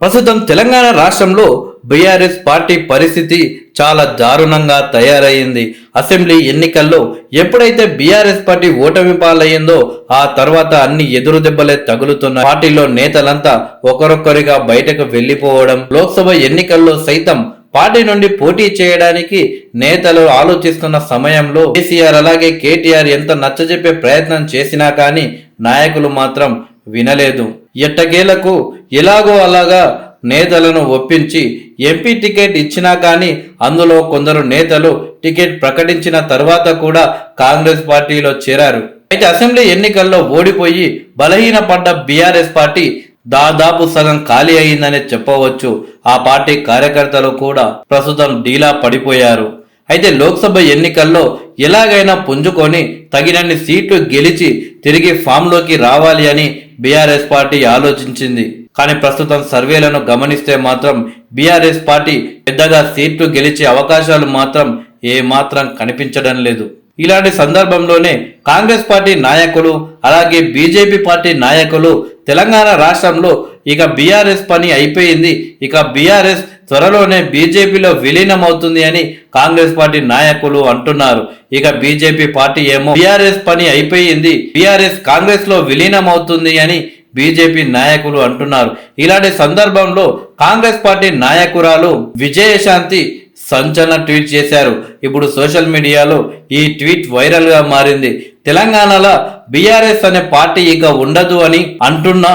ప్రస్తుతం తెలంగాణ రాష్ట్రంలో BRS party పరిస్థితి చాలా దారుణంగా తయారయ్యింది. అసెంబ్లీ ఎన్నికల్లో ఎప్పుడైతే బీఆర్ఎస్ పార్టీ ఓటమి పాలయ్యిందో ఆ తర్వాత అన్ని ఎదురు దెబ్బలే తగులుతున్నాయి. పార్టీలో నేతలంతా ఒకరొక్కరిగా బయటకు వెళ్లిపోవడం, లోక్సభ ఎన్నికల్లో సైతం పార్టీ నుండి పోటీ చేయడానికి నేతలు ఆలోచిస్తున్న సమయంలో కేసీఆర్ అలాగే కేటీఆర్ ఎంత నచ్చజెప్పే ప్రయత్నం చేసినా కానీ నాయకులు మాత్రం వినలేదు. ఎట్టకేలకు ఎలాగో అలాగా నేతలను ఒప్పించి ఎంపీ టికెట్ ఇచ్చినా కానీ అందులో కొందరు నేతలు టికెట్ ప్రకటించిన తర్వాత కూడా కాంగ్రెస్ పార్టీలో చేరారు. అయితే అసెంబ్లీ ఎన్నికల్లో ఓడిపోయి బలహీనపడ్డ బీఆర్ఎస్ పార్టీ దాదాపు సగం ఖాళీ అయిందనే చెప్పవచ్చు. ఆ పార్టీ కార్యకర్తలు కూడా ప్రస్తుతం డీలా పడిపోయారు. అయితే లోక్సభ ఎన్నికల్లో ఎలాగైనా పుంజుకొని తగినన్ని సీట్లు గెలిచి తిరిగి ఫామ్లోకి రావాలి అని బీఆర్ఎస్ పార్టీ ఆలోచించింది. కానీ ప్రస్తుతం సర్వేలను గమనిస్తే మాత్రం బీఆర్ఎస్ పార్టీ పెద్దగా సీట్లు గెలిచే అవకాశాలు మాత్రం ఏమాత్రం కనిపించడం లేదు. ఇలాంటి సందర్భంలోనే కాంగ్రెస్ పార్టీ నాయకులు అలాగే బీజేపీ పార్టీ నాయకులు తెలంగాణ రాష్ట్రంలో ఇక బీఆర్ఎస్ పని అయిపోయింది, ఇక బీఆర్ఎస్ త్వరలోనే బీజేపీలో విలీనమవుతుంది అని కాంగ్రెస్ పార్టీ నాయకులు అంటున్నారు. ఇక బీజేపీ పార్టీ ఏమో బీఆర్ఎస్ పని అయిపోయింది, బీఆర్ఎస్ కాంగ్రెస్ లో విలీనమవుతుంది అని బీజేపీ నాయకులు అంటున్నారు. ఇలాంటి సందర్భంలో కాంగ్రెస్ పార్టీ నాయకురాలు విజయశాంతి సంచలన ట్వీట్ చేశారు. ఇప్పుడు సోషల్ మీడియాలో ఈ ట్వీట్ వైరల్ గా మారింది. తెలంగాణలో బీఆర్ఎస్ అనే పార్టీ ఇక ఉండదు అని అంటున్న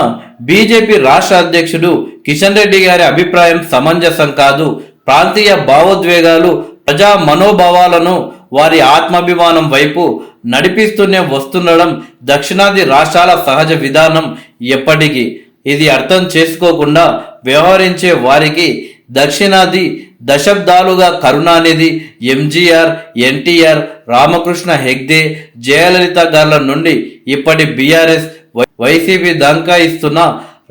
బీజేపీ రాష్ట్ర అధ్యక్షుడు కిషన్ రెడ్డి గారి అభిప్రాయం సమంజసం కాదు. ప్రాంతీయ భావోద్వేగాలు, ప్రజా మనోభావాలను వారి ఆత్మాభిమానం వైపు నడిపిస్తూనే వస్తుండడం దక్షిణాది రాష్ట్రాల సహజ విధానం. ఎప్పటికీ ఇది అర్థం చేసుకోకుండా వ్యవహరించే వారికి దక్షిణాది దశాబ్దాలుగా కరుణానిధి, ఎంజీఆర్, ఎన్టీఆర్, రామకృష్ణ హెగ్డే, జయలలిత గార్ల నుండి ఇప్పటి బీఆర్ఎస్, వైసీపీ దాకా ఇస్తున్న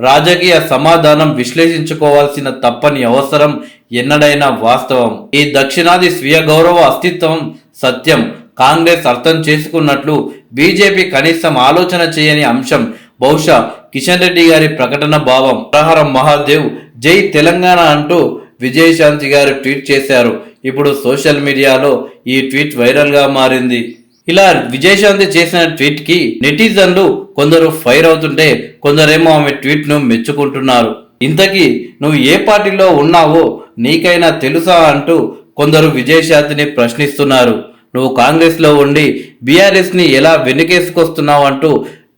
రాజకీయ సమాధానం విశ్లేషించుకోవాల్సిన తప్పని అవసరం ఎన్నడైనా వాస్తవం. ఈ దక్షిణాది స్వీయ గౌరవ అస్తిత్వం సత్యం కాంగ్రెస్ అర్థం చేసుకున్నట్లు బీజేపీ కనీసం ఆలోచన చేయని అంశం బహుశా కిషన్ రెడ్డి గారి ప్రకటన భావం. ప్రహారం మహాదేవ్, జై తెలంగాణ అంటూ విజయశాంతి గారు ట్వీట్ చేశారు. ఇప్పుడు సోషల్ మీడియాలో ఈ ట్వీట్ వైరల్ గా మారింది. ఇలా విజయశాంతి చేసిన ట్వీట్ కి నెటిజన్లు కొందరు ఫైర్ అవుతుంటే కొందరేమో ఆమె ట్వీట్ ను మెచ్చుకుంటున్నారు. ఇంతకీ నువ్వు ఏ పార్టీలో ఉన్నావో నీకైనా తెలుసా అంటూ కొందరు విజయశాంతిని ప్రశ్నిస్తున్నారు. నువ్వు కాంగ్రెస్ లో ఉండి బీఆర్ఎస్ ని ఎలా వెనుకేసుకొస్తున్నావు అంటూ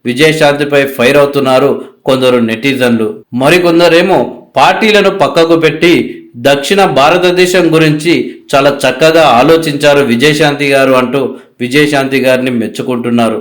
విజయశాంతిపై ఫైర్ అవుతున్నారు కొందరు నెటిజన్లు. మరికొందరేమో పార్టీలను పక్కకు పెట్టి దక్షిణ భారతదేశం గురించి చాలా చక్కగా ఆలోచించారు విజయశాంతి గారు అంటూ విజయశాంతి గారిని మెచ్చుకుంటున్నారు.